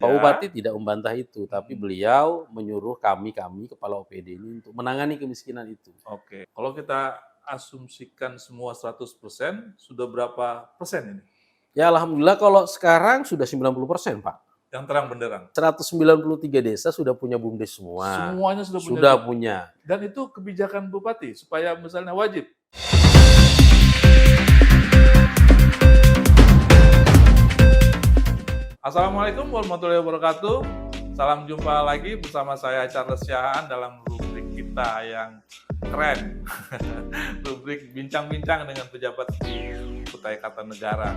Pak Ya. Bupati tidak membantah itu, tapi beliau menyuruh kami kepala OPD ini untuk menangani kemiskinan itu. Oke. Kalau kita asumsikan semua 100%, sudah berapa persen ini? Ya alhamdulillah kalau sekarang sudah 90%, Pak. Yang terang benderang? 193 desa sudah punya BUMDes semua. Semuanya sudah punya. Sudah punya. Dan itu kebijakan Bupati supaya misalnya wajib. Assalamualaikum warahmatullahi wabarakatuh. Salam jumpa lagi bersama saya Charles Siahaan dalam rubrik kita yang keren. Rubrik bincang-bincang dengan pejabat di Kutai Kartanegara.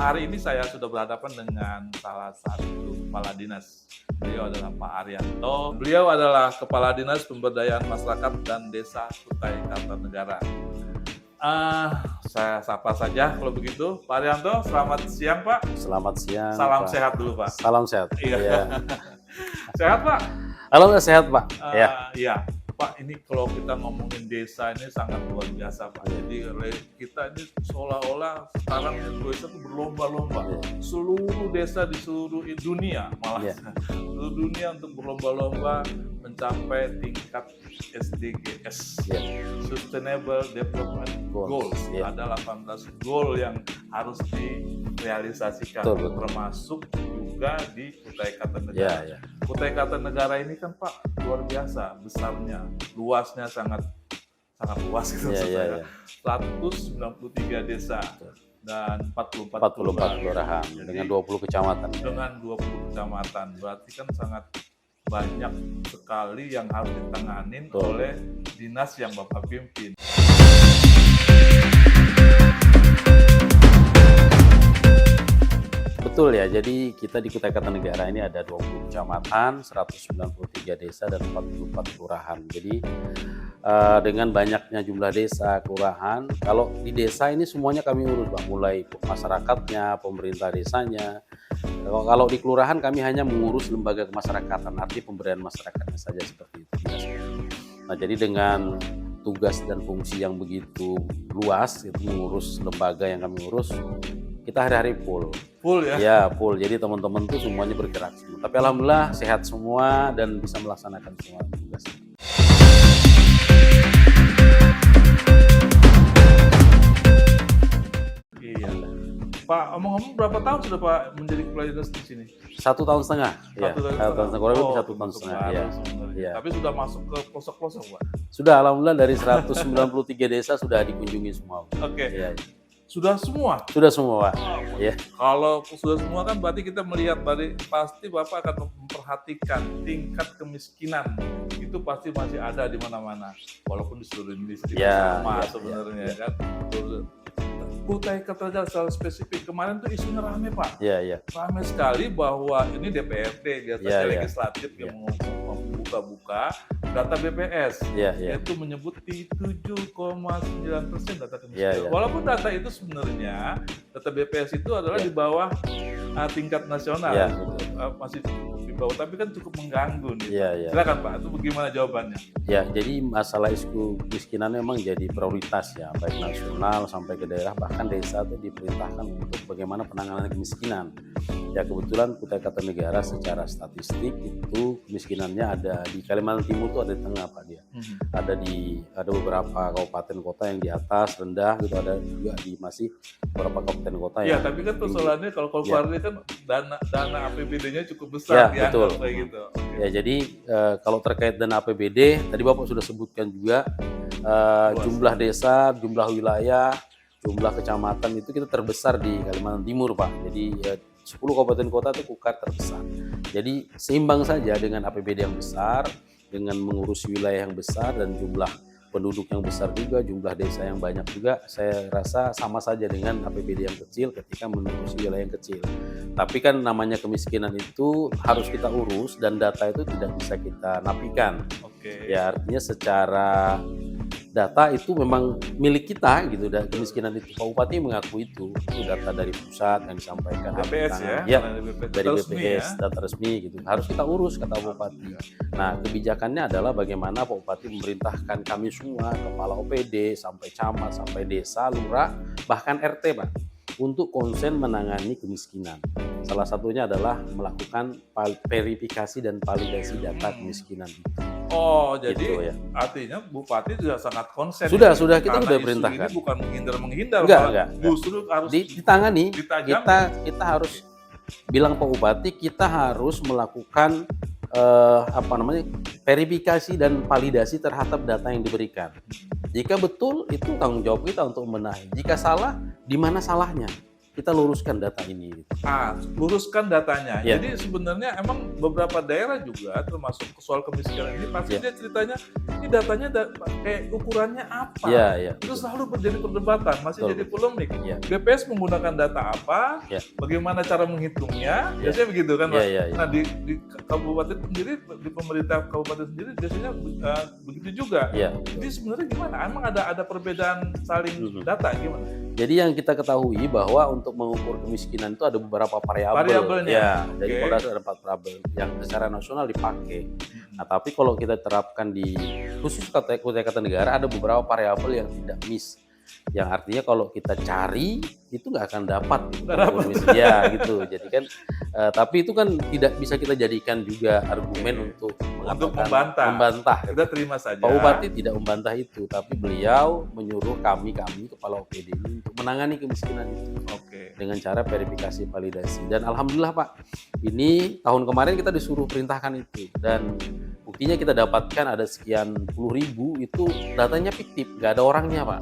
Hari ini saya sudah berhadapan dengan salah satu kepala dinas. Beliau adalah Pak Arianto. Beliau adalah Kepala Dinas Pemberdayaan Masyarakat dan Desa Kutai Kartanegara. Saya sapa saja kalau begitu. Pak Arianto, selamat siang Pak. Selamat siang. Salam Pak. sehat dulu Pak. Salam sehat. Iya. Ya. Sehat Pak? Alhamdulillah sehat Pak. Iya. Pak, ini kalau kita ngomongin desa ini sangat luar biasa Pak. Jadi kita ini seolah-olah sekarang desa itu berlomba-lomba. Seluruh desa di seluruh dunia malah. Seluruh dunia untuk berlomba-lomba mencapai tingkat SDGs. Sustainable Development Goals. Ada 18 goal yang harus direalisasikan. Termasuk juga di Kutai Kartanegara. Kutai Kartanegara ini kan Pak luar biasa besarnya, luasnya sangat luas gitu. 193 desa dan 44 kelurahan dengan 20 kecamatan. Dengan 20 kecamatan, berarti kan sangat banyak sekali yang harus ditanganin oleh dinas yang Bapak pimpin. Betul ya, jadi kita di Kutai Kartanegara ini ada 20 kecamatan, 193 desa, dan 44 kelurahan. Jadi dengan banyaknya jumlah desa, kelurahan, kalau di desa ini semuanya kami urus, Pak. Mulai masyarakatnya, pemerintah desanya. Kalau di kelurahan kami hanya mengurus lembaga kemasyarakatan, arti pemberdayaan masyarakatnya saja seperti itu. Nah, jadi dengan tugas dan fungsi yang begitu luas, itu mengurus lembaga yang kami urus, kita hari-hari full ya? Ya, full. Jadi teman-teman tuh semuanya bergerak semua. Tapi alhamdulillah sehat semua dan bisa melaksanakan semua tugas. Iya. Pak, omong-omong berapa tahun sudah Pak menjadi kepala dinas di sini? 1,5 tahun. 1 tahun setengah. Kurang lebih 1,5 tahun. Ya. Tapi sudah masuk ke pelosok-pelosok Pak? Sudah, alhamdulillah dari 193 desa sudah dikunjungi semua. Oke. Sudah semua? Sudah semua, Pak. Kalau sudah semua kan berarti kita melihat pasti Bapak akan memperhatikan tingkat kemiskinan itu pasti masih ada di mana-mana, walaupun di seluruh Indonesia sama sebenarnya kan. Kutai Kartanegara secara spesifik kemarin tuh isunya rame Pak. Rame sekali bahwa ini DPRD di atas legislatif yang membuka-buka data BPS. Itu menyebut di 7,9% data kemiskinan. Walaupun data itu sebenarnya data BPS itu adalah di bawah tingkat nasional. Masih cukup di bawah, tapi kan cukup mengganggu nih. Silakan Pak, itu bagaimana jawabannya? Ya, jadi masalah isu kemiskinan memang jadi prioritas ya, baik nasional sampai ke daerah, bahkan desa itu diperintahkan untuk bagaimana penanganan kemiskinan. Ya kebetulan Kutai Kartanegara secara statistik itu kemiskinannya ada di Kalimantan Timur itu ada di tengah Pak dia. Ada beberapa kabupaten kota yang di atas rendah gitu, ada juga di masih beberapa kabupaten kota yang. Tapi kan persoalannya kalau Kalpari kan dana APBD-nya cukup besar ya. Betul. Kayak gitu. Ya jadi kalau terkait dana APBD tadi Bapak sudah sebutkan juga jumlah desa, jumlah wilayah, jumlah kecamatan itu kita terbesar di Kalimantan Timur Pak. Jadi 10 kabupaten kota itu KUKAR terbesar. Jadi seimbang saja dengan APBD yang besar, dengan mengurus wilayah yang besar dan jumlah penduduk yang besar juga, jumlah desa yang banyak juga, saya rasa sama saja dengan APBD yang kecil ketika mengurusi wilayah yang kecil. Tapi kan namanya kemiskinan itu harus kita urus dan data itu tidak bisa kita nafikan. Ya artinya secara data itu memang milik kita gitu, dan kemiskinan itu Pak Bupati mengaku itu data dari pusat yang disampaikan BPS dari BPS data resmi gitu, harus kita urus kata Bupati. Nah kebijakannya adalah bagaimana Pak Bupati memerintahkan kami semua, kepala OPD sampai camat sampai desa, lurah, bahkan RT Pak, untuk konsen menangani kemiskinan. Salah satunya adalah melakukan verifikasi dan validasi data kemiskinan itu. Oh, jadi Gitu ya. artinya Bupati sudah sangat konsen. Sudah, ini. sudah, kita Karena sudah isu perintahkan. Ini bukan menghindar, Enggak. justru harus Ditangani. ditajam. Kita harus bilang Pak Bupati, kita harus melakukan verifikasi dan validasi terhadap data yang diberikan. Jika betul, itu tanggung jawab kita untuk membenahi. Jika salah, di mana salahnya? Kita luruskan data ini. Luruskan datanya. Ya. Jadi sebenarnya emang beberapa daerah juga termasuk soal kemiskinan ini pasti dia ceritanya ini datanya kayak ukurannya apa. Ya. Itu selalu menjadi perdebatan, masih Betul. jadi polemik. Ya. BPS menggunakan data apa? Ya. Bagaimana cara menghitungnya? Ya. Biasanya begitu kan, Pak? Ya. Nah, di kabupaten sendiri, di pemerintah kabupaten sendiri biasanya begitu juga. Ya. Jadi sebenarnya gimana? Emang ada perbedaan saling data gimana? Jadi yang kita ketahui bahwa untuk mengukur kemiskinan itu ada beberapa variabel. Variabelnya. Ya, jadi Oke. pada dasar ada 4 variabel yang secara nasional dipakai. Nah, tapi kalau kita terapkan di khusus Kutai Kartanegara ada beberapa variabel yang tidak miss. Yang artinya kalau kita cari itu nggak akan dapat gitu. Ya gitu. Jadi kan tapi itu kan tidak bisa kita jadikan juga argumen untuk membantah. Kita terima saja. Pak Bupati tidak membantah itu, tapi beliau menyuruh kami kepala OPD ini untuk menangani kemiskinan itu. Dengan cara verifikasi validasi. Dan alhamdulillah Pak, ini tahun kemarin kita disuruh perintahkan itu, dan buktinya kita dapatkan ada sekian puluh ribu itu datanya fiktif, nggak ada orangnya Pak.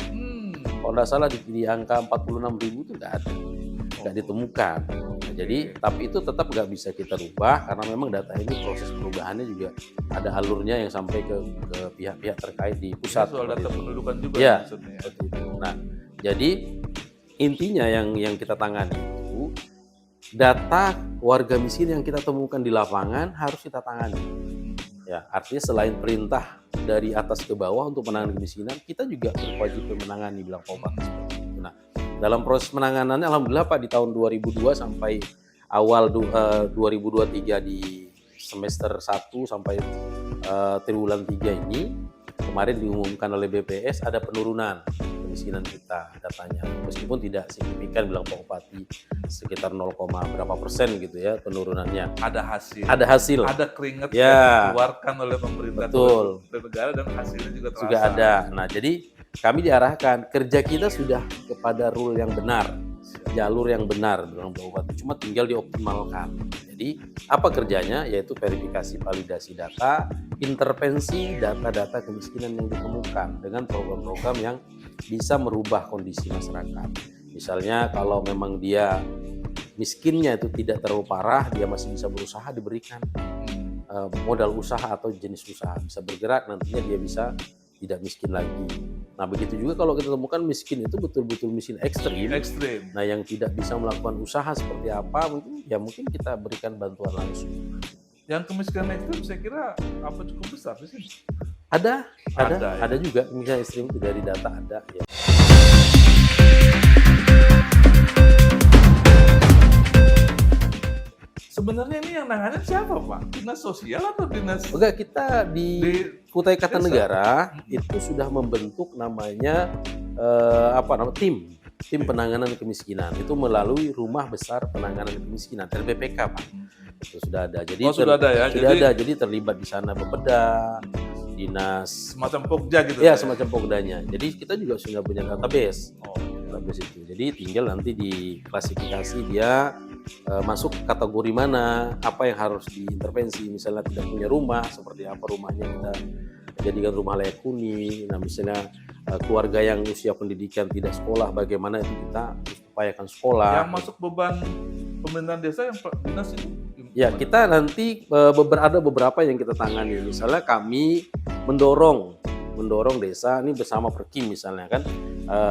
Kalau nggak salah di angka 46.000 itu nggak ditemukan. Nah, jadi tapi itu tetap nggak bisa kita rubah karena memang data ini proses perubahannya juga ada alurnya yang sampai ke pihak-pihak terkait di pusat. Soal data pendudukan juga ya, maksudnya. Seperti itu. Nah, jadi intinya yang kita tangani itu data warga miskin yang kita temukan di lapangan harus kita tangani. Ya, artinya selain perintah dari atas ke bawah untuk menangani kemiskinan, kita juga berkewajiban menangani, bilang Pak Bupati seperti itu. Nah, dalam proses penanganannya alhamdulillah Pak di tahun 2002 sampai awal 2023 di semester 1 sampai triwulan 3 ini kemarin diumumkan oleh BPS ada penurunan kemiskinan kita datanya, meskipun tidak signifikan bilang Pak Bupati, sekitar 0, berapa persen gitu ya penurunannya. Ada hasil, ada keringat ya, yang dikeluarkan oleh pemerintah negara dan hasilnya juga terasa. Juga ada. Nah, jadi kami diarahkan kerja kita sudah kepada rule yang benar, jalur yang benar bilang Pak Bupati, cuma tinggal dioptimalkan. Jadi apa kerjanya? Yaitu verifikasi validasi data, intervensi data-data kemiskinan yang ditemukan dengan program-program yang bisa merubah kondisi masyarakat. Misalnya kalau memang dia miskinnya itu tidak terlalu parah, dia masih bisa berusaha, diberikan modal usaha atau jenis usaha, bisa bergerak, nantinya dia bisa tidak miskin lagi. Nah, begitu juga kalau kita temukan miskin itu betul-betul miskin ekstrim. Nah, yang tidak bisa melakukan usaha seperti apa, mungkin kita berikan bantuan langsung. Yang kemiskinan ekstrim saya kira apa cukup besar di sini? Ada juga kemiskinan ekstrim itu dari data ada. Ya. Sebenarnya ini yang nanganin siapa Pak? Dinas sosial atau dinas? Enggak, kita di Kutai Kartanegara itu sudah membentuk namanya tim penanganan kemiskinan, itu melalui Rumah Besar Penanganan Kemiskinan RBPK Pak. Itu sudah ada. Jadi sudah ada ya. Jadi terlibat di sana Bapeda, dinas semacam Pokja gitu. Ya, semacam Pokdanya. Jadi kita juga sudah punya database. Database itu. Jadi tinggal nanti diklasifikasi dia masuk kategori mana, apa yang harus diintervensi. Misalnya tidak punya rumah, seperti apa rumahnya kita jadikan rumah layak huni. Nah, misalnya keluarga yang usia pendidikan tidak sekolah, bagaimana itu kita upayakan sekolah. Yang masuk beban pemerintahan desa yang dinas ini? Ya, kita nanti ada beberapa yang kita tangani. Misalnya kami mendorong desa ini bersama Perkim misalnya kan,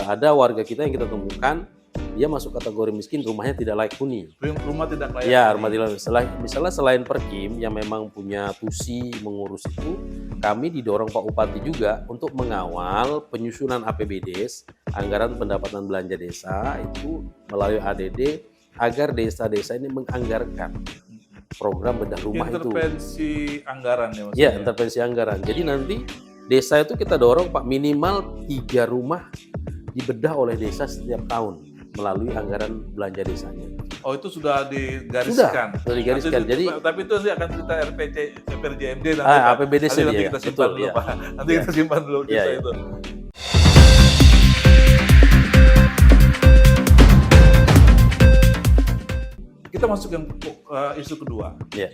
ada warga kita yang kita temukan dia masuk kategori miskin, rumahnya tidak layak huni. Rumah tidak layak. Ya, rumah tidak layak. Misalnya selain Perkim yang memang punya tusi mengurus itu, kami didorong Pak Bupati juga untuk mengawal penyusunan APBDes, anggaran pendapatan belanja desa itu melalui ADD, agar desa-desa ini menganggarkan program bedah rumah intervensi anggaran ya maksudnya. Ya, intervensi anggaran. Jadi nanti desa itu kita dorong Pak, minimal 3 rumah dibedah oleh desa setiap tahun melalui anggaran belanja desanya. Oh, itu sudah digariskan. Sudah digariskan. Nanti, Jadi tapi itu nanti akan cerita RPJMD nanti, Pak. APBDC nanti dia. kita simpan Betul, dulu, ya. Pak. Nanti kita simpan dulu Iya, iya. itu. Kita masuk yang isu kedua, Iya,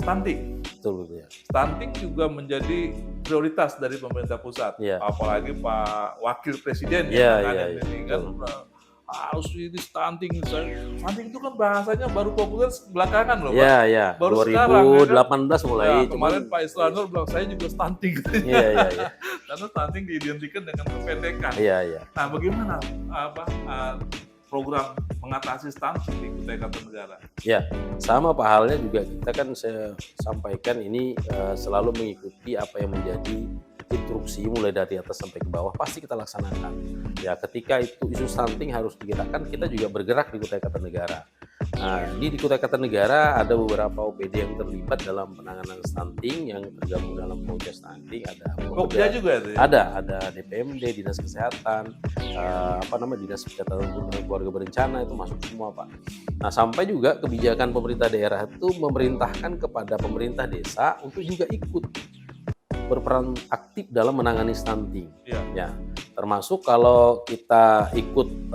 stunting. betul ya. Stunting juga menjadi prioritas dari pemerintah pusat, Iya. apalagi Pak Wakil Presiden Iya, yang iya, ini kan betul. harus ini stunting. Stunting itu kan bahasanya baru populer belakangan loh, Pak. Iya, iya. Baru 2018 mulai. Ya, cuman- kemarin Pak Islanur bilang saya juga stunting. Iya, iya, iya. Karena stunting diidentikan dengan kependekan. Iya, iya. Nah, bagaimana program mengatasi stunting di Kutai Kartanegara? Ya, sama Pak halnya juga kita kan saya sampaikan ini selalu mengikuti apa yang menjadi instruksi mulai dari atas sampai ke bawah pasti kita laksanakan. Ya, ketika itu isu stunting harus digerakkan, kita juga bergerak di Kutai Kartanegara. Nah, di Kutai Kartanegara ada beberapa OPD yang terlibat dalam penanganan stunting yang tergabung dalam Pokja Stunting. Ada Pokja juga itu ya? ada DPMD, Dinas Kesehatan, Dinas Kesehatan Keluarga Berencana, itu masuk semua Pak. Nah, sampai juga kebijakan pemerintah daerah itu memerintahkan kepada pemerintah desa untuk juga ikut berperan aktif dalam menangani stunting. Iya. Ya, termasuk kalau kita ikut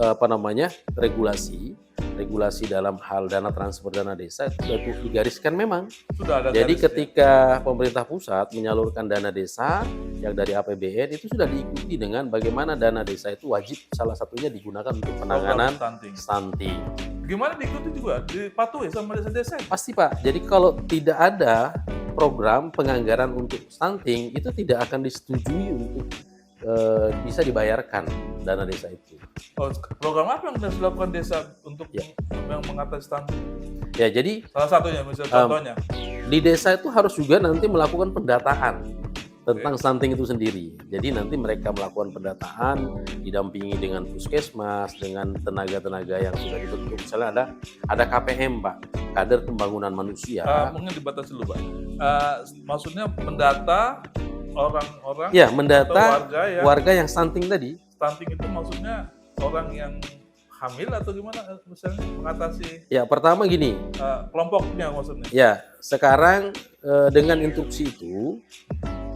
regulasi dalam hal dana transfer dana desa itu sudah digariskan memang. Sudah ada. Jadi garisnya. ketika pemerintah pusat menyalurkan dana desa yang dari APBN itu sudah diikuti dengan bagaimana dana desa itu wajib salah satunya digunakan untuk penanganan Program stunting. Gimana diikuti juga? Dipatuhi sama desa-desa? Pasti Pak. Jadi kalau tidak ada program penganggaran untuk stunting itu tidak akan disetujui untuk bisa dibayarkan dana desa itu. Oh, program apa yang harus dilakukan desa untuk yang mengatasi stunting? Ya, jadi Salah satunya, misalnya contohnya. di desa itu harus juga nanti melakukan pendataan tentang stunting itu sendiri. Jadi nanti mereka melakukan pendataan didampingi dengan puskesmas, dengan tenaga-tenaga yang sudah dibentuk. Misalnya ada KPM Pak, kader pembangunan manusia. Mungkin dibatasi dulu, Pak. Maksudnya mendata orang-orang Ya, atau mendata warga yang stunting tadi. stunting itu maksudnya orang yang hamil atau gimana misalnya mengatasi Ya, pertama gini. kelompoknya maksudnya. Ya, sekarang dengan instruksi itu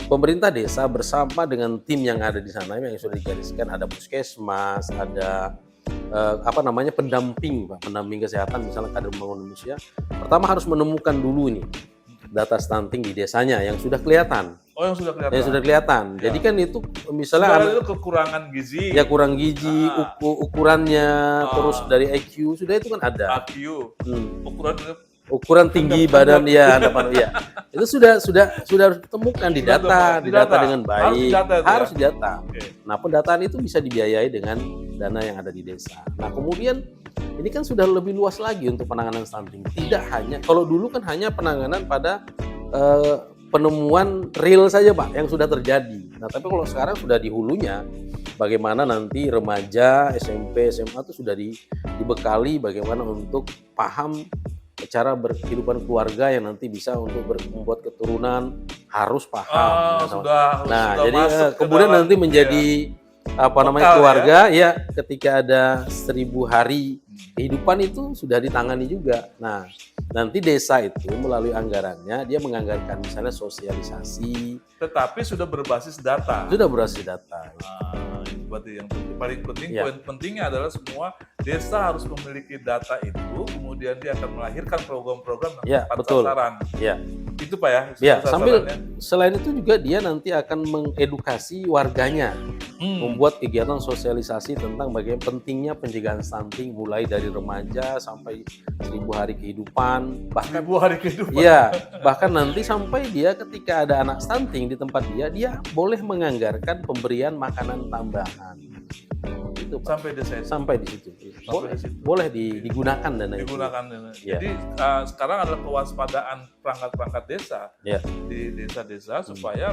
pemerintah desa bersama dengan tim yang ada di sana yang sudah digariskan, ada puskesmas, ada pendamping kesehatan, misalnya kader pembangunan manusia. Pertama harus menemukan dulu ini data stunting di desanya yang sudah kelihatan. Oh, yang sudah kelihatan. Yang sudah kelihatan. Ya. Jadi kan itu misalnya itu kekurangan gizi. Ya, kurang gizi, ukurannya, terus dari IQ sudah itu kan ada. IQ. Ukuran tinggi badan ya, itu sudah harus ditemukan di data dengan baik, harus didata. Okay. Nah, pendataan itu bisa dibiayai dengan dana yang ada di desa. Nah, kemudian ini kan sudah lebih luas lagi untuk penanganan stunting. Tidak hanya, kalau dulu kan hanya penanganan pada penemuan real saja Pak yang sudah terjadi. Nah, tapi kalau sekarang sudah di hulunya, bagaimana nanti remaja, SMP, SMA itu sudah dibekali bagaimana untuk paham cara berkehidupan keluarga yang nanti bisa untuk membuat keturunan, harus paham. Jadi kemudian nanti menjadi keluarga ya ketika ada 1000 hari kehidupan itu sudah ditangani juga. Nah, nanti desa itu melalui anggarannya dia menganggarkan misalnya sosialisasi, tetapi sudah berbasis data. Itu berarti yang paling penting, poin pentingnya adalah semua desa harus memiliki data itu, kemudian dia akan melahirkan program-program yang tepat sasaran. Ya. Itu Pak ya. Ya, sambil selain itu juga dia nanti akan mengedukasi warganya, membuat kegiatan sosialisasi tentang bagaimana pentingnya pencegahan stunting mulai dari remaja sampai 1000 hari kehidupan, bahkan 1000 hari kehidupan. Iya, bahkan nanti sampai dia ketika ada anak stunting di tempat dia boleh menganggarkan pemberian makanan tambahan. Itu Pak. Sampai di situ. Boleh digunakan dana itu. Ya. Jadi sekarang adalah kewaspadaan perangkat-perangkat desa di desa-desa supaya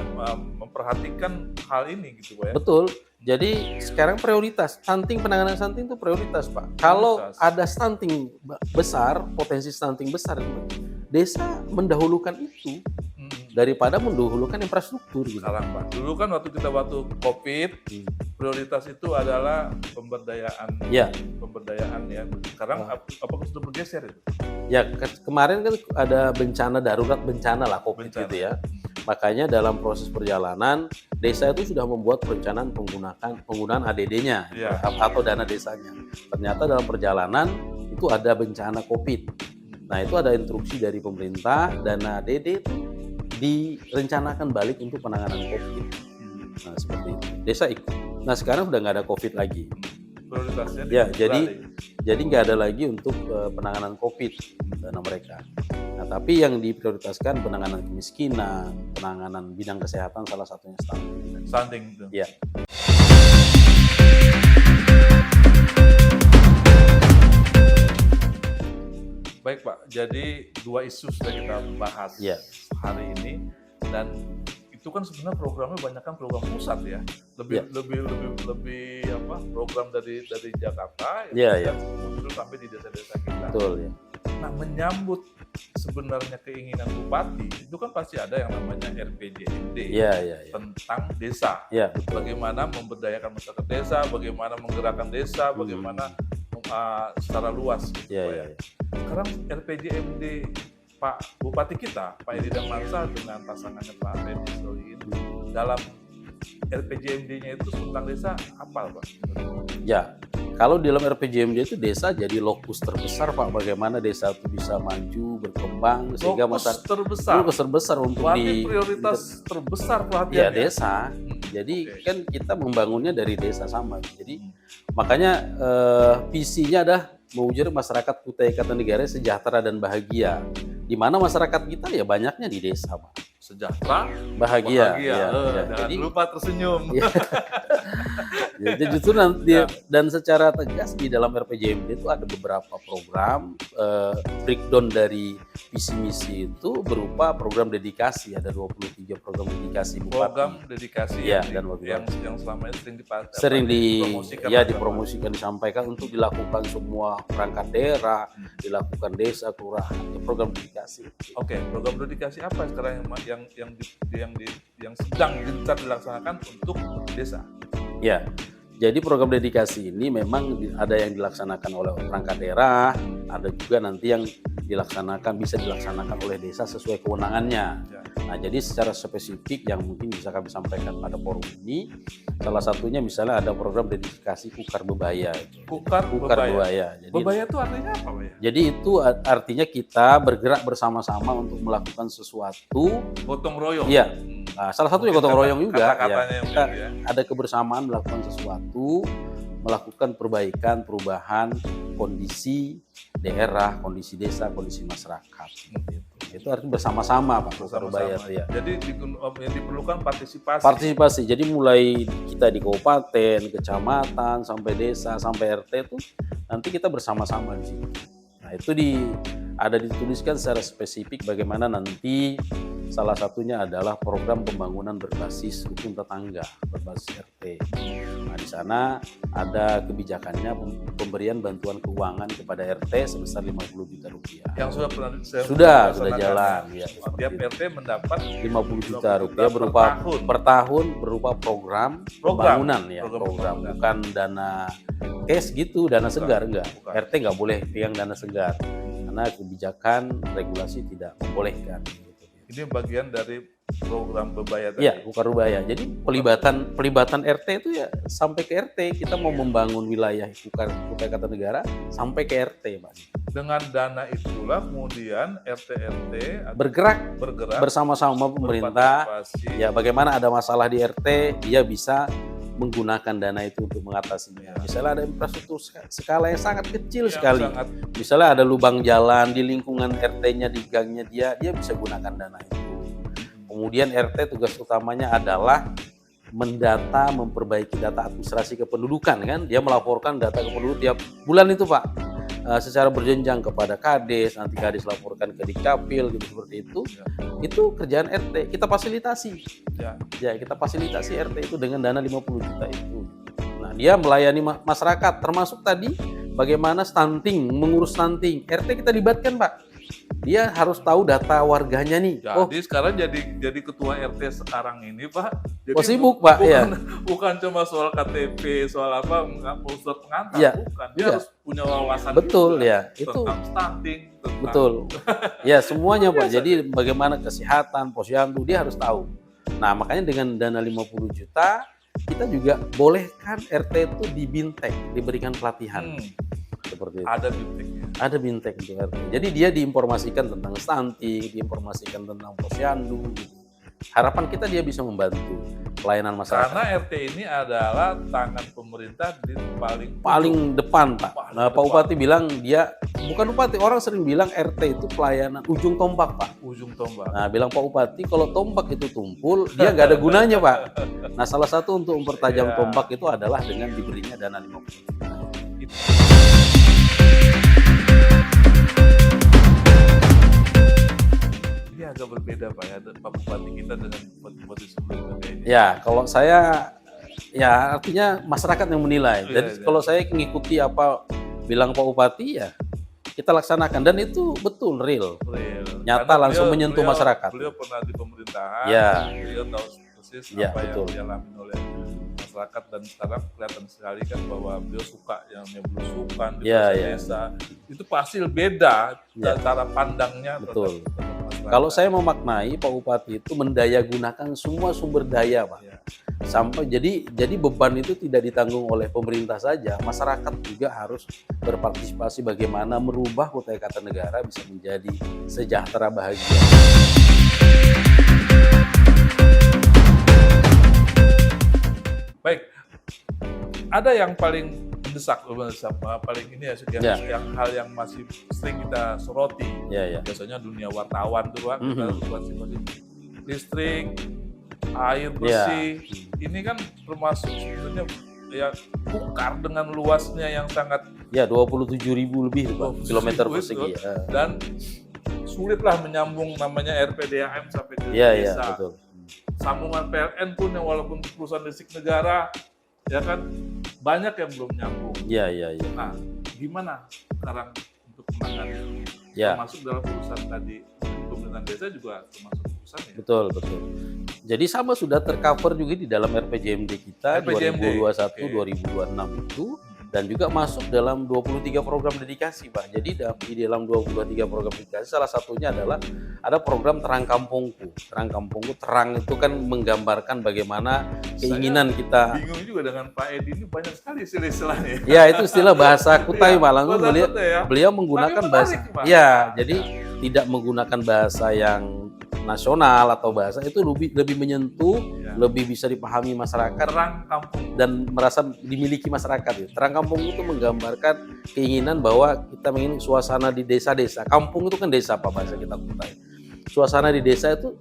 memperhatikan hal ini gitu Pak ya. Betul. Jadi sekarang penanganan stunting itu prioritas Pak. Kalau ada stunting besar, potensi stunting besar, desa mendahulukan itu. Daripada mendahulukan infrastruktur gitu. Sekarang Pak, dulu kan waktu COVID, prioritas itu adalah pemberdayaan ya. Sekarang apakah sudah bergeser itu? Ya, kemarin kan ada bencana lah COVID gitu ya. Makanya dalam proses perjalanan, desa itu sudah membuat perencanaan penggunaan ADD-nya atau dana desanya. Ternyata dalam perjalanan itu ada bencana COVID. Nah, itu ada instruksi dari pemerintah, dana ADD itu direncanakan balik untuk penanganan COVID. Nah, seperti itu. Desa ikut. Nah, sekarang sudah nggak ada COVID lagi. Prioritasnya jadi nggak ada lagi untuk penanganan COVID dana mereka. Nah, tapi yang diprioritaskan penanganan kemiskinan, penanganan bidang kesehatan, salah satunya stunting itu. Ya. Baik Pak, jadi 2 isu sudah kita bahas hari ini, dan itu kan sebenarnya programnya banyak kan program pusat ya, lebih program dari Jakarta muncul sampai di desa-desa kita. Betul ya. Nah, menyambut sebenarnya keinginan bupati itu kan pasti ada yang namanya RPJMD tentang desa. Bagaimana memberdayakan masyarakat desa, bagaimana menggerakkan desa, bagaimana secara luas. Sekarang RPJMD Pak Bupati kita, Pak Edi Darmansyah dengan pasangannya Pak Fendi Solihin, dalam RPJMD-nya itu tentang desa apa Pak? Ya, kalau di dalam RPJMD itu desa jadi lokus terbesar Pak, bagaimana desa itu bisa maju, berkembang, sehingga lokus terbesar untuk prioritas terbesar perhatiannya. Ya, desa. Jadi kan kita membangunnya dari desa sama. Jadi makanya visinya adalah mewujudkan masyarakat Kutai Kartanegara sejahtera dan bahagia. Di mana masyarakat kita ya banyaknya di desa, Pak. Sejahtera, bahagia. Jangan lupa tersenyum. Jadi justru nanti dan secara tegas di dalam RPJMD itu ada beberapa program breakdown dari visi misi itu berupa program dedikasi, ada 23 program dedikasi bupati. Program dedikasi dan yang selama ini sering dipromosikan, disampaikan untuk dilakukan semua perangkat daerah, dilakukan desa, kelurahan, program dedikasi. Oke, program dedikasi apa sekarang yang sedang gencar dilaksanakan untuk desa? Ya, jadi program dedikasi ini memang ada yang dilaksanakan oleh perangkat daerah, ada juga nanti yang bisa dilaksanakan oleh desa sesuai kewenangannya. Nah, jadi secara spesifik yang mungkin bisa kami sampaikan pada forum ini, salah satunya misalnya ada program dedikasi Kukar Bebaya. Kukar Bebaya. Jadi, Bebaya itu artinya apa, Pak? Jadi itu artinya kita bergerak bersama-sama untuk melakukan sesuatu. Gotong royong. Iya. Nah, salah satunya gotong royong juga. Kita ada kebersamaan melakukan sesuatu, melakukan perbaikan, perubahan kondisi daerah, kondisi desa, kondisi masyarakat. Itu artinya bersama-sama Pak Kukar Bebaya. Jadi yang diperlukan partisipasi. Partisipasi. Jadi mulai kita di kabupaten, kecamatan, sampai desa, sampai RT itu nanti kita bersama-sama di sini. Nah, itu ada dituliskan secara spesifik bagaimana nanti salah satunya adalah program pembangunan berbasis rukun tetangga, berbasis RT. Nah, di sana ada kebijakannya pemberian bantuan keuangan kepada RT sebesar 50 juta rupiah. Yang sudah jalan. Ya, tiap RT mendapat 50 juta rupiah per tahun berupa program pembangunan program. Bukan dana cash gitu, dana segar enggak. RT nggak boleh pegang dana segar karena kebijakan regulasi tidak membolehkan. Ini bagian dari program Bebaya tadi. Iya, Kukar Bebaya. Jadi pelibatan RT itu ya sampai ke RT. Kita mau membangun wilayah Kutai Kartanegara sampai ke RT, Pak. Dengan dana itulah kemudian RT bergerak bersama-sama pemerintah. Ya, bagaimana ada masalah di RT, dia bisa menggunakan dana itu untuk mengatasinya. Misalnya ada infrastruktur skala yang sangat kecil sekali. Misalnya ada lubang jalan di lingkungan RT-nya, di gangnya dia bisa gunakan dana itu. Kemudian RT tugas utamanya adalah mendata, memperbaiki data administrasi kependudukan kan. Dia melaporkan data kependudukan tiap bulan itu Pak. Secara berjenjang kepada Kades, nanti Kades laporkan ke Dikcapil gitu seperti itu. Itu kerjaan RT, kita fasilitasi. Ya, kita fasilitasi RT itu dengan dana 50 juta itu. Nah, dia melayani masyarakat termasuk tadi bagaimana stunting, mengurus stunting. RT kita libatkan, Pak. dia harus tahu data warganya nih. Jadi sekarang jadi ketua RT sekarang ini Pak. Jadi sibuk Pak, ya. Bukan cuma soal KTP, soal apa surat pengantar, Ya, bukan. Dia harus punya wawasan betul juga ya. Itu tentang stunting, tentang betul. Ya semuanya Pak. Jadi bagaimana kesehatan, posyandu dia harus tahu. Nah makanya dengan dana 50 juta kita juga bolehkan RT itu dibintek, diberikan pelatihan. Seperti itu. Ada binteknya. Ada bintek untuk RT. Jadi dia diinformasikan tentang stunting, diinformasikan tentang posyandu. Gitu. Harapan kita dia bisa membantu pelayanan masyarakat. Karena RT ini adalah tangan pemerintah di paling depan Pak. Nah Pak Bupati bilang dia bukan Bupati, orang sering bilang RT itu pelayanan ujung tombak Pak. Ujung tombak. Nah bilang Pak Bupati kalau tombak itu tumpul dia nggak ada gunanya Pak. Nah salah satu untuk mempertajam tombak itu adalah dengan diberinya dana 50 juta. Ini agak berbeda Pak ya, Pak Bupati kita dengan bupati sebelumnya kayaknya. Ya kalau saya ya artinya masyarakat yang menilai. Jadi kalau saya mengikuti apa bilang Pak Bupati ya kita laksanakan dan itu betul real. Nyata langsung menyentuh masyarakat. Beliau pernah di pemerintahan, beliau tahu persis apa betul. yang dialami oleh masyarakat dan sekarang kelihatan sekali kan bahwa beliau suka yang belusukan di desa. Itu pasti beda cara pandangnya. Betul. Kalau saya memaknai Pak Bupati itu mendaya gunakan semua sumber daya Pak. Sampai jadi beban itu tidak ditanggung oleh pemerintah saja, masyarakat juga harus berpartisipasi bagaimana merubah Kutai Kartanegara bisa menjadi sejahtera bahagia. Baik, ada yang paling mendesak, paling ini yang hal yang masih sering kita soroti. Biasanya dunia wartawan tuh Pak, kita masih listrik, air bersih. Ini kan termasuk sebenarnya ya Kukar dengan luasnya yang sangat 27.000 lebih kilometer persegi. Dan sulitlah menyambung namanya RPDAM sampai ke desa. Betul. Sambungan PLN pun yang walaupun perusahaan listrik negara ya kan banyak yang belum nyambung. Nah, gimana sekarang untuk menangani? Termasuk dalam urusan tadi pemerintahan desa juga termasuk urusan ya. Betul. Jadi sama sudah tercover juga di dalam RPJMD kita 2021-2026 itu dan juga masuk dalam 23 program dedikasi Pak. Jadi di dalam 23 program dedikasi salah satunya adalah ada program Terang Kampungku. Terang Kampungku, terang itu kan menggambarkan bagaimana keinginan kita. Bingung juga dengan Pak Edi ini banyak sekali istilahnya. Ya itu istilah bahasa Kutai Pak. Langsung beliau menggunakan bahasa. Jadi tidak menggunakan bahasa yang nasional atau bahasa itu lebih menyentuh, lebih bisa dipahami masyarakat. Terang kampung dan merasa dimiliki masyarakat. Terang kampung itu menggambarkan keinginan bahwa kita ingin suasana di desa-desa. Kampung itu kan desa Pak bahasa kita Kutai. Suasana di desa itu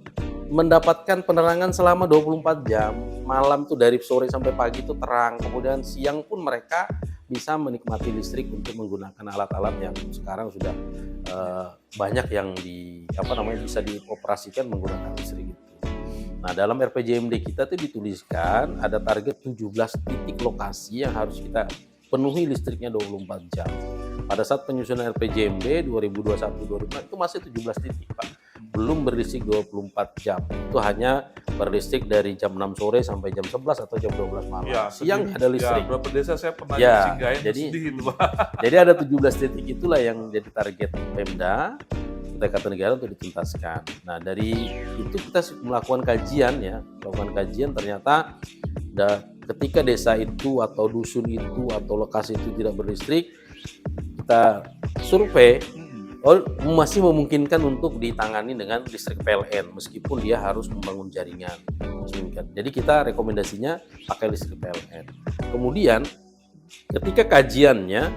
mendapatkan penerangan selama 24 jam. Malam tuh dari sore sampai pagi itu terang. Kemudian siang pun mereka bisa menikmati listrik untuk menggunakan alat-alat yang sekarang sudah banyak yang bisa dioperasikan menggunakan listrik itu. Nah, dalam RPJMD kita tuh dituliskan ada target 17 titik lokasi yang harus kita penuhi listriknya 24 jam. Pada saat penyusunan RPJMD 2021-2024 itu masih 17 titik Pak. Belum berlistrik 24 jam. Itu hanya berlistrik dari jam 6 sore sampai jam 11 atau jam 12 malam. Siang ada listrik. Beberapa desa saya pernah singgahin sedih itu Pak. Jadi ada 17 titik itulah yang jadi target Pemda Kutai Kartanegara untuk dituntaskan. Nah, dari itu kita melakukan kajian ternyata ketika desa itu atau dusun itu atau lokasi itu tidak berlistrik, kita survei masih memungkinkan untuk ditangani dengan listrik PLN meskipun dia harus membangun jaringan. Jadi kita rekomendasinya pakai listrik PLN. Kemudian ketika kajiannya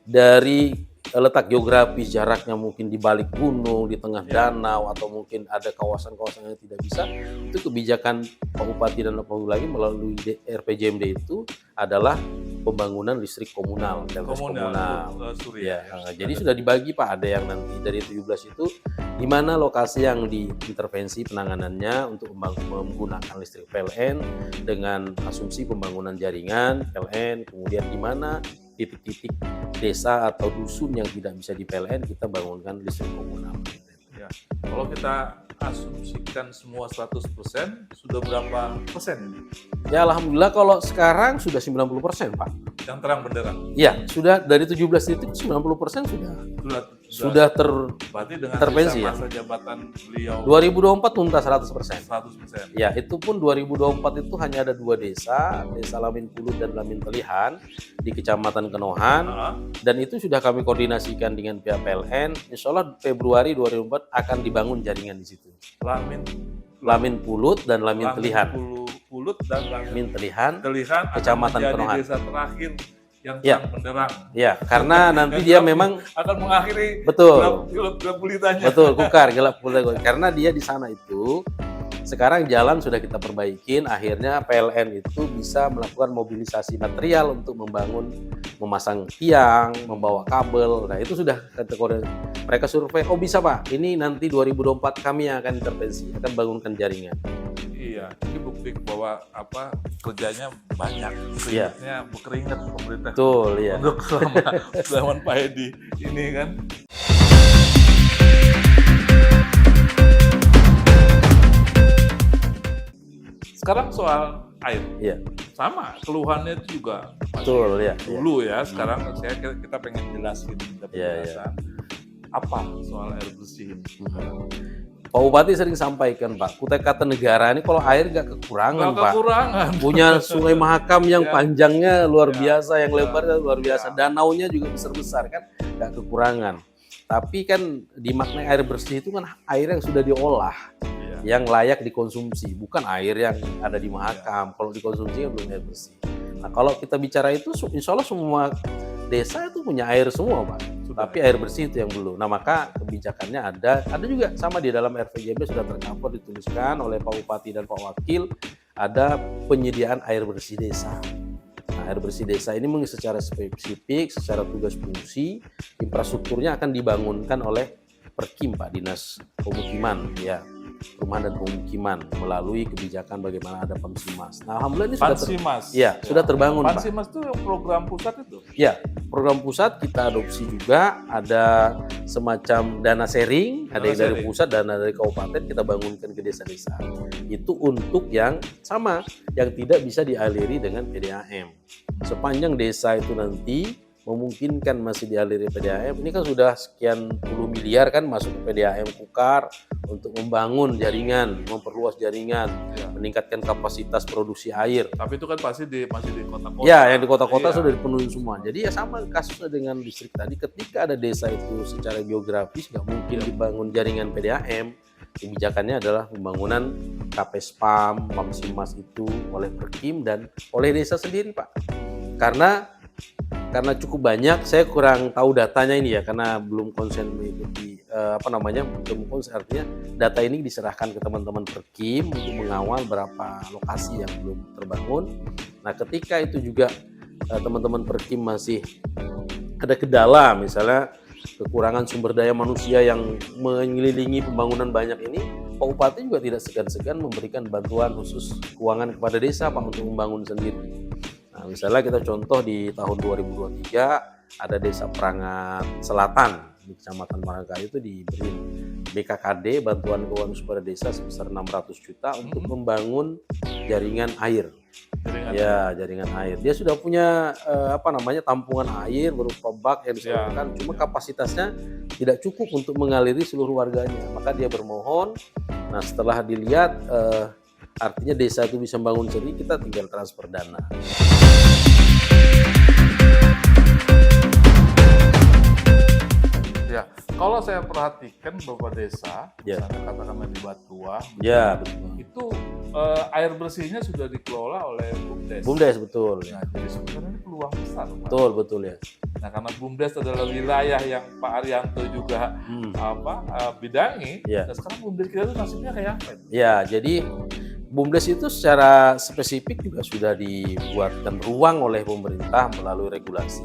dari letak geografis, jaraknya mungkin di balik gunung, di tengah danau, atau mungkin ada kawasan-kawasan yang tidak bisa, itu kebijakan Pak Bupati dan Pak Lagi melalui RPJMD itu adalah pembangunan listrik komunal. Jadi sudah dibagi Pak, ada yang nanti dari 17 itu di mana lokasi yang diintervensi penanganannya untuk menggunakan listrik PLN dengan asumsi pembangunan jaringan PLN, kemudian di mana titik-titik desa atau dusun yang tidak bisa di PLN kita bangunkan listrik komunal. Ya. Kalau kita asumsikan semua 100%, sudah berapa persen ini? Ya alhamdulillah kalau sekarang sudah 90% Pak. Yang terang benderang? Iya, sudah dari 17 titik 90% sudah berarti dengan terpensi sisa ya. masa jabatan beliau 2024 tuntas 100%. 100%. Ya, itu pun 2024 itu hanya ada 2 desa, Desa Lamin Pulut dan Lamin Telihan di Kecamatan Kenohan, dan itu sudah kami koordinasikan dengan pihak PLN. Insya Allah Februari 2024 akan dibangun jaringan di situ. Lamin Pulut dan Lamin Telihan. Pulut dan Lamin Telihan, akan Kecamatan menjadi Kenohan. desa terakhir yang Ya. terang benderang. Ya, karena nanti dia memang akan mengakhiri betul, gelap gulitanya. betul, kukar gelap gulita. Karena dia di sana itu sekarang jalan sudah kita perbaikin, akhirnya PLN itu bisa melakukan mobilisasi material untuk membangun, memasang tiang, membawa kabel. Nah itu sudah kategori mereka survei, oh bisa Pak, ini nanti 2024 kami yang akan intervensi, akan bangunkan jaringan. Iya, ini bukti bahwa kerjanya banyak, Iya. keringatnya berkeringat pemerintah. Betul, ya. Untuk selama zaman Pak Edi ini kan. Sekarang soal air, Iya. sama keluhannya itu juga Betul, ya. dulu ya. Sekarang kita pengen jelasin, Iya. apa soal air bersih ini. Pak Bupati sering sampaikan Pak, Kutai Kartanegara ini kalau air nggak kekurangan Nggak Pak. kekurangan. Punya Sungai Mahakam yang Ya. panjangnya luar Ya. biasa, yang Ya. lebarnya luar biasa, Ya. danaunya juga besar-besar kan, nggak kekurangan. Tapi kan dimaknai air bersih itu kan air yang sudah diolah, yang layak dikonsumsi, bukan air yang ada di Mahakam. Kalau dikonsumsi kan belum air bersih. Nah kalau kita bicara itu, insya Allah semua desa itu punya air semua Pak. Tapi air bersih itu yang belum. Nah maka kebijakannya ada juga sama di dalam RPJMD sudah tercover, dituliskan oleh Pak Bupati dan Pak Wakil, ada penyediaan air bersih desa. Nah, air bersih desa ini secara spesifik, secara tugas fungsi, infrastrukturnya akan dibangunkan oleh Perkim Pak, Dinas Pemukiman, ya, Perumahan dan Pemukiman, melalui kebijakan bagaimana ada Pansimas. Nah, alhamdulillah ini sudah terbangun Pak. Pansimas itu program pusat itu? Ya, program pusat kita adopsi juga, ada semacam dana sharing, ada yang dari pusat, dana dari kabupaten, kita bangunkan ke desa-desa. Itu untuk yang sama, yang tidak bisa dialiri dengan PDAM. Sepanjang desa itu nanti memungkinkan masih dialiri PDAM, ini kan sudah sekian puluh miliar kan masuk ke PDAM Kukar untuk membangun jaringan, memperluas jaringan, meningkatkan kapasitas produksi air. Tapi itu kan masih di kota-kota. Ya, yang di kota-kota sudah dipenuhi semua. Jadi ya sama kasusnya dengan distrik tadi, ketika ada desa itu secara geografis nggak mungkin dibangun jaringan PDAM, kebijakannya adalah pembangunan KPSPAM, Pamsimas itu oleh Perkim dan oleh desa sendiri Pak. Karena cukup banyak, saya kurang tahu datanya ini ya, karena belum konsen mengikuti belum konsen, artinya data ini diserahkan ke teman-teman Perkim untuk mengawal berapa lokasi yang belum terbangun. Nah ketika itu juga teman-teman Perkim masih ada kendala, misalnya kekurangan sumber daya manusia yang mengelilingi pembangunan banyak ini, Pak Bupati juga tidak segan-segan memberikan bantuan khusus keuangan kepada desa Pak untuk membangun sendiri. Nah, misalnya kita contoh di tahun 2023 ada desa Perangat Selatan di Kecamatan Marangkai itu diberi BKKD bantuan keuangan kepada desa sebesar 600 juta untuk membangun jaringan air. Jaringan air. Dia sudah punya tampungan air berupa bak yang disalurkan, cuma kapasitasnya tidak cukup untuk mengaliri seluruh warganya. Maka dia bermohon. Nah, setelah dilihat artinya desa itu bisa bangun sendiri, kita tinggal transfer dana. Ya, kalau saya perhatikan beberapa desa, misalnya katakanlah di Batua, itu air bersihnya sudah dikelola oleh BUMDes. BUMDes, betul. Nah, jadi sebenarnya ini peluang besar. Betul ya. Nah, karena BUMDes adalah wilayah yang Pak Arianto juga bidangi, dan sekarang BUMDes kita itu nasibnya kayak apa? Ya, jadi BUMDes itu secara spesifik juga sudah dibuatkan ruang oleh pemerintah melalui regulasi.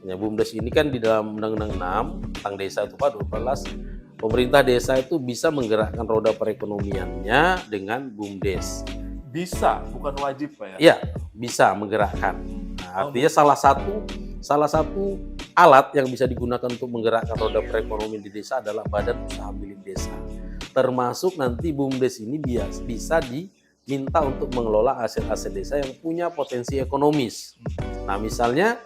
Ya, BUMDes ini kan di dalam Undang-Undang 6 tentang desa itu Pak 12, pemerintah desa itu bisa menggerakkan roda perekonomiannya dengan BUMDes. Bisa, bukan wajib Pak ya? Iya, bisa menggerakkan. Nah, artinya salah satu alat yang bisa digunakan untuk menggerakkan roda perekonomian di desa adalah badan usaha milik desa. Termasuk nanti BUMDes ini bisa diminta untuk mengelola aset-aset desa yang punya potensi ekonomis. Nah, misalnya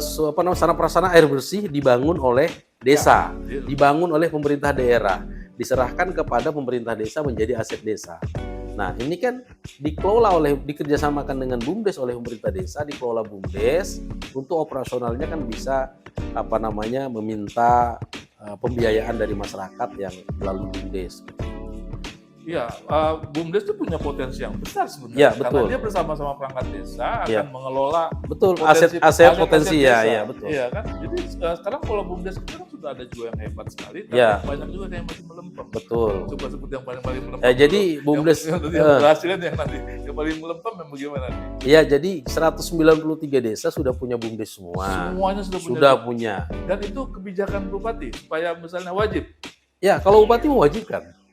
sarana prasarana air bersih dibangun oleh desa, dibangun oleh pemerintah daerah, diserahkan kepada pemerintah desa menjadi aset desa. Nah, ini kan dikerjasamakan dengan BUMDes oleh pemerintah desa, dikelola BUMDes, untuk operasionalnya kan bisa meminta pembiayaan dari masyarakat yang melalui BUMDes. Iya, BUMDes itu punya potensi yang besar sebenarnya. Ya, betul. Karena dia bersama-sama perangkat desa Ya, akan mengelola betul aset potensi desa. ya, betul. Iya kan? Jadi sekarang kalau BUMDes itu kan sudah ada juga yang hebat sekali, tapi Ya, banyak juga yang masih melempem. betul. Coba sebut yang paling melempem. Ya, jadi BUMDes yang berhasilnya yang nanti yang paling melempem yang bagaimana nih? Ya, jadi 193 desa sudah punya BUMDes semua. Semuanya Sudah punya. Dan itu kebijakan bupati supaya misalnya wajib. Ya, kalau bupati mewajibkan.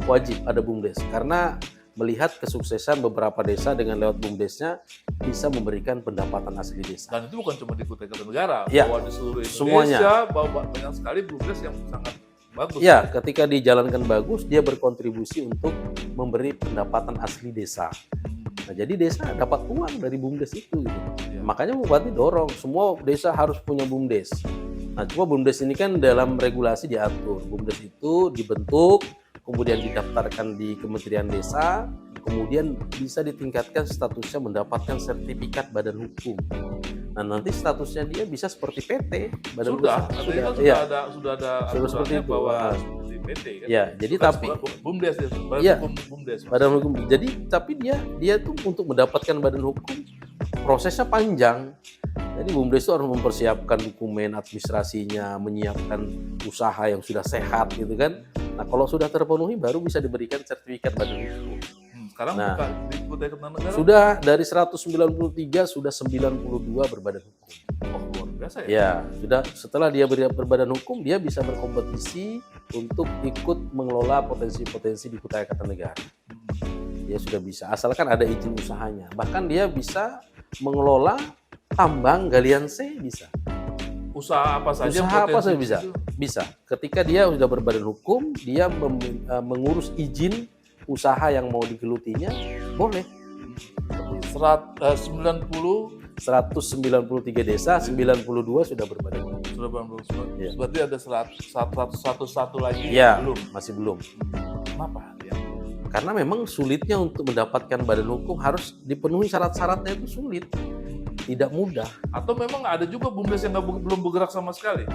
Wajib Ada BUMDes karena melihat kesuksesan beberapa desa dengan lewat BUMDesnya bisa memberikan pendapatan asli desa. Dan itu bukan cuma di Kutai Kartanegara, Ya, bahwa di seluruh Indonesia semuanya. bahwa banyak sekali BUMDes yang sangat bagus. Ya, ketika dijalankan bagus, dia berkontribusi untuk memberi pendapatan asli desa. Nah, jadi desa dapat uang dari BUMDes itu. Gitu. Ya. Makanya bupati dorong semua desa harus punya BUMDes. Nah, cuma BUMDes ini kan dalam regulasi diatur. BUMDes itu dibentuk, kemudian didaftarkan di Kementerian Desa, kemudian bisa ditingkatkan statusnya mendapatkan sertifikat badan hukum. Nah, nanti statusnya dia bisa seperti PT, badan Sudah ada seperti itu bahwa seperti PT kan. Ya, jadi bukan tapi BUMDes itu, badan ya, hukum BUMDes. badan hukum. Jadi tapi dia tuh untuk mendapatkan badan hukum prosesnya panjang. Jadi BUMDes itu harus mempersiapkan dokumen administrasinya, menyiapkan usaha yang sudah sehat gitu kan. Nah, kalau sudah terpenuhi baru bisa diberikan sertifikat badan hukum. Sekarang di Kutai Kartanegara sudah dari 193 sudah 92 berbadan hukum. Oh, luar biasa ya. Ya, sudah setelah dia berbadan hukum dia bisa berkompetisi untuk ikut mengelola potensi-potensi di Kutai Kartanegara. Dia sudah bisa asalkan ada izin usahanya. Bahkan dia bisa mengelola tambang galian C bisa. Usaha apa saja bisa. Bisa. Ketika dia sudah berbadan hukum, dia mengurus izin usaha yang mau digelutinya, boleh. 193 desa, 92 sudah berbadan hukum. Sudah berbadan hukum. Ya. Berarti ada 101 lagi ya, belum? Masih belum. Kenapa? Ya. Karena memang sulitnya untuk mendapatkan badan hukum harus dipenuhi syarat-syaratnya itu sulit. Tidak mudah. Atau memang ada juga BUMDes yang belum bergerak sama sekali?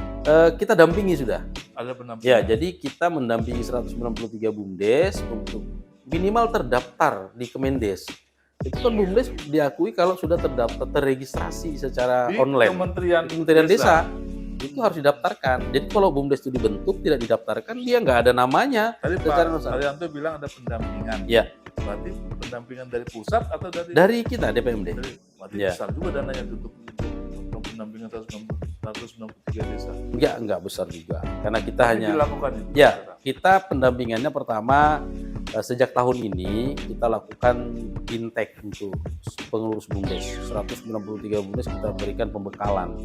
Kita dampingi sudah. Ada pendampingan? Ya, jadi kita mendampingi 193 BUMDes untuk minimal terdaftar di Kemendes. Itu kan BUMDes diakui kalau sudah terdaftar, terregistrasi secara di online. Kementerian Desa. Itu harus didaftarkan. Jadi kalau BUMDes itu dibentuk tidak didaftarkan, dia nggak ada namanya. Tadi Pak Haryanto bilang ada pendampingan. Ya. Berarti pendampingan dari pusat atau dari kita DPMD? Berarti besar juga dananya untuk pendampingan 193 desa. Enggak besar juga. Karena kita hanya dilakukan itu. Ya, kita pendampingannya pertama sejak tahun ini kita lakukan intake untuk pengurus BUMDes. 193 BUMDes kita berikan pembekalan.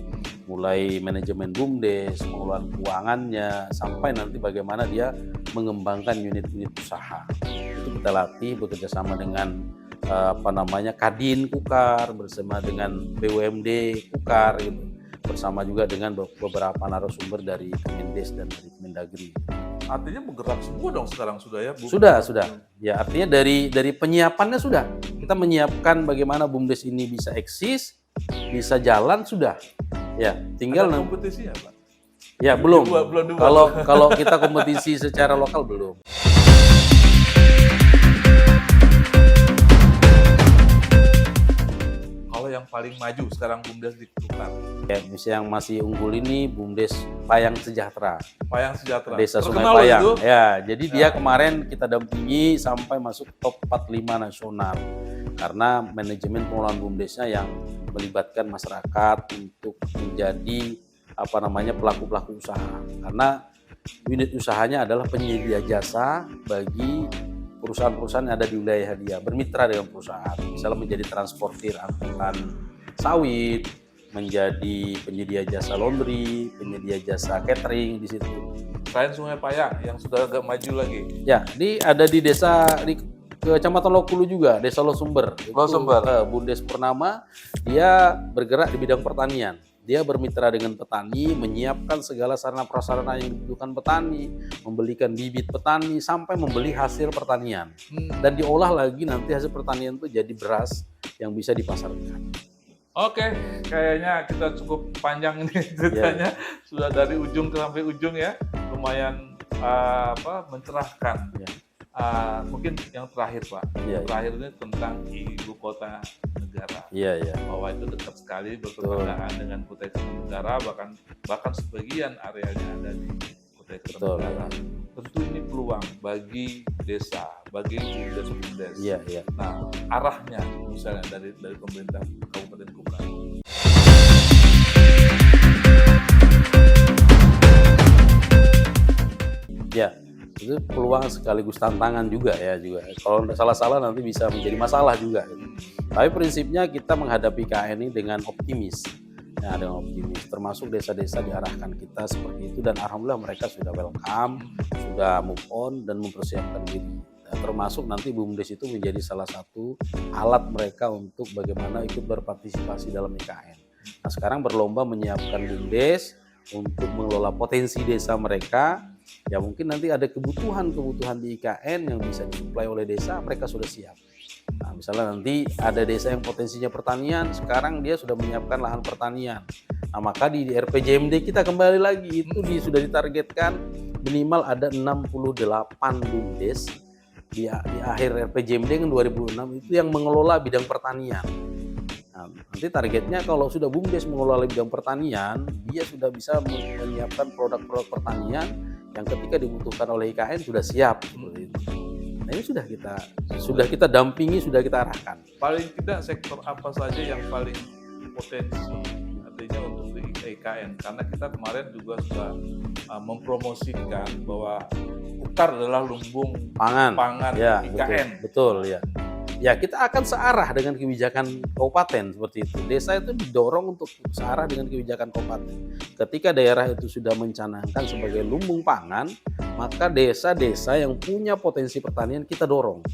Mulai manajemen BUMDes, pengelolaan keuangannya, sampai nanti bagaimana dia mengembangkan unit-unit usaha. Itu kita latih bekerja sama dengan Kadin Kukar, bersama dengan BUMD Kukar gitu. Bersama juga dengan beberapa narasumber dari Kemendes dan dari Kemendagri. Artinya bergerak semua dong sekarang sudah ya? Sudah. Ya, artinya dari penyiapannya sudah. Kita menyiapkan bagaimana BUMDes ini bisa eksis, bisa jalan sudah. Ya, tinggal ada kompetisinya, Pak? Ya, belum. Kalau kita kompetisi secara lokal belum. Yang paling maju sekarang BUMDes di Kukar. Ya, misalnya yang masih unggul ini BUMDes Payang Sejahtera. Desa Sungai Payang. Itu? Ya, jadi dia kemarin kita dampingi sampai masuk top 45 nasional. Karena manajemen pengelolaan BUMDesnya yang melibatkan masyarakat untuk menjadi pelaku-pelaku usaha. Karena unit usahanya adalah penyedia jasa bagi perusahaan-perusahaan yang ada di wilayah dia, bermitra dengan perusahaan, misalnya menjadi transportir angkutan sawit, menjadi penyedia jasa laundry, penyedia jasa catering di situ. Selain Sungai Payang yang sudah agak maju lagi. Ya, ada di desa di Kecamatan Lokulu juga, Desa Losumber. Losumber. Bundes Purnama, dia bergerak di bidang pertanian. Dia bermitra dengan petani, menyiapkan segala sarana prasarana yang dibutuhkan petani, membelikan bibit petani, sampai membeli hasil pertanian. Dan diolah lagi nanti hasil pertanian itu jadi beras yang bisa dipasarkan. Oke, kayaknya kita cukup panjang ini ceritanya. Sudah dari ujung sampai ujung ya, lumayan mencerahkan. Mungkin yang terakhir Pak, yang terakhir ini tentang ibu kota negara. Bahwa itu dekat sekali bertetanggaan dengan Kutai Kartanegara, bahkan sebagian areanya ada di Kutai Kartanegara. Tentu ini peluang bagi desa, bagi bumdes. Nah, arahnya misalnya dari pemerintah Kabupaten Kupang. Ya, itu peluang sekaligus tantangan juga ya juga. Kalau salah-salah nanti bisa menjadi masalah juga. Tapi prinsipnya kita menghadapi KN ini dengan optimis. Ya, dengan optimis. Termasuk desa-desa diarahkan kita seperti itu dan alhamdulillah mereka sudah welcome, sudah move on dan mempersiapkan diri. Dan termasuk nanti BUMDes itu menjadi salah satu alat mereka untuk bagaimana ikut berpartisipasi dalam IKN. Nah, sekarang berlomba menyiapkan BUMDes untuk mengelola potensi desa mereka. Ya mungkin nanti ada kebutuhan di IKN yang bisa disuplai oleh desa, mereka sudah siap. Nah, misalnya nanti ada desa yang potensinya pertanian, sekarang dia sudah menyiapkan lahan pertanian. Nah, maka di RPJMD kita kembali lagi, itu sudah ditargetkan minimal ada 68 BUMDes di akhir RPJMD yang 2006 itu yang mengelola bidang pertanian. Nah, nanti targetnya kalau sudah BUMDes mengelola bidang pertanian, dia sudah bisa menyiapkan produk-produk pertanian yang ketika dibutuhkan oleh IKN sudah siap seperti itu. Nah, ini sudah kita dampingi, sudah kita arahkan. Paling tidak sektor apa saja yang paling potensi artinya untuk IKN, karena kita kemarin juga sudah mempromosikan bahwa Utar adalah lumbung pangan ya, IKN. Betul ya. Ya, kita akan searah dengan kebijakan kabupaten seperti itu. Desa itu didorong untuk searah dengan kebijakan kabupaten. Ketika daerah itu sudah mencanangkan sebagai lumbung pangan, maka desa-desa yang punya potensi pertanian kita dorong.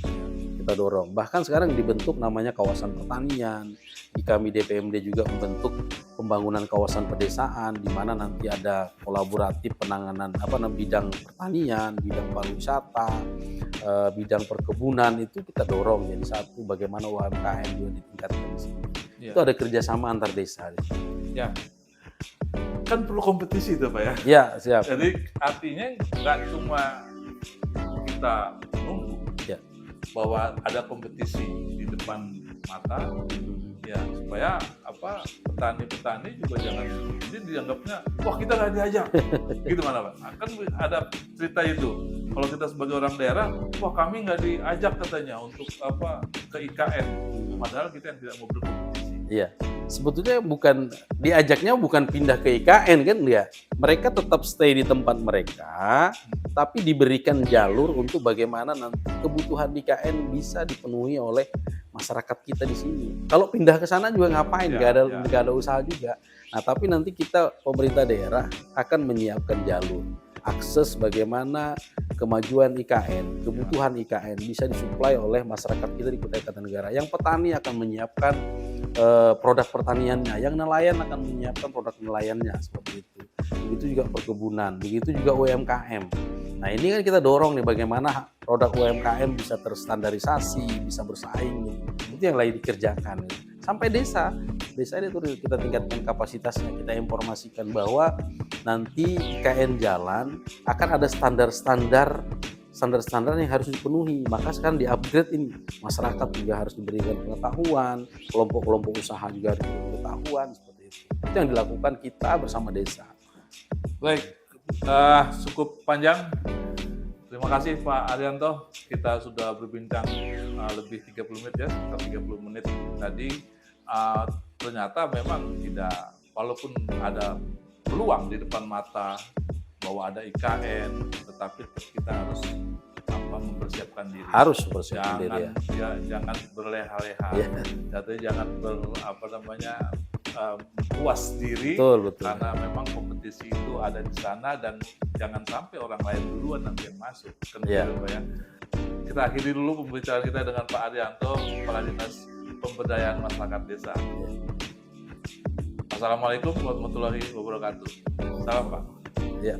Bahkan sekarang dibentuk namanya kawasan pertanian. Di kami DPMD juga membentuk pembangunan kawasan pedesaan di mana nanti ada kolaboratif penanganan bidang pertanian, bidang pariwisata, bidang perkebunan itu kita dorong jadi satu. Bagaimana UMKM juga ditingkatkan di sini. Itu ada kerjasama antar desa. Ya, kan perlu kompetisi itu Pak ya. Ya, siap. Jadi artinya nggak cuma kita menunggu bahwa ada kompetisi di depan mata, ya supaya petani-petani juga jangan jadi dianggapnya wah kita nggak diajak, gitu mana Pak? Kan ada cerita itu. Kalau kita sebagai orang daerah, wah kami nggak diajak katanya untuk ke IKN, padahal kita yang tidak mau berkompetisi. Iya, sebetulnya diajaknya bukan pindah ke IKN kan ya. Mereka tetap stay di tempat mereka, tapi diberikan jalur untuk bagaimana nanti kebutuhan IKN bisa dipenuhi oleh masyarakat kita di sini. Kalau pindah ke sana juga ngapain? Nggak ada usaha juga. Nah, tapi nanti kita pemerintah daerah akan menyiapkan jalur akses bagaimana kemajuan IKN, kebutuhan IKN bisa disuplai oleh masyarakat kita di Kutai Kartanegara. Yang petani akan menyiapkan produk pertaniannya, yang nelayan akan menyiapkan produk nelayannya seperti itu. Begitu juga perkebunan, begitu juga UMKM. Nah, ini kan kita dorong nih bagaimana produk UMKM bisa terstandarisasi, bisa bersaing. Itu yang lagi dikerjakan. Sampai desa itu kita tingkatkan kapasitasnya, kita informasikan bahwa nanti IKN jalan akan ada standar-standar yang harus dipenuhi. Maka sekarang di-upgrade ini, masyarakat juga harus diberikan pengetahuan, kelompok-kelompok usaha juga harus diberikan pengetahuan seperti itu. Itu yang dilakukan kita bersama desa. Baik, cukup panjang. Terima kasih Pak Arianto. Kita sudah berbincang lebih 30 menit ya, sekitar 30 menit tadi. Ternyata memang tidak, walaupun ada peluang di depan mata bahwa ada IKN, tetapi kita harus mempersiapkan diri. Harus mempersiapkan diri ya. Jangan berleha-leha. Jangan puas diri, Betul. karena memang kompetisi itu ada di sana dan jangan sampai orang lain duluan nanti yang masuk. Kan Iya. gitu, Pak, ya. Kita akhiri dulu pembicaraan kita dengan Pak Arianto, Kepala Dinas Pemberdayaan Masyarakat Desa. Assalamualaikum warahmatullahi wabarakatuh. Salam, Pak. Ya.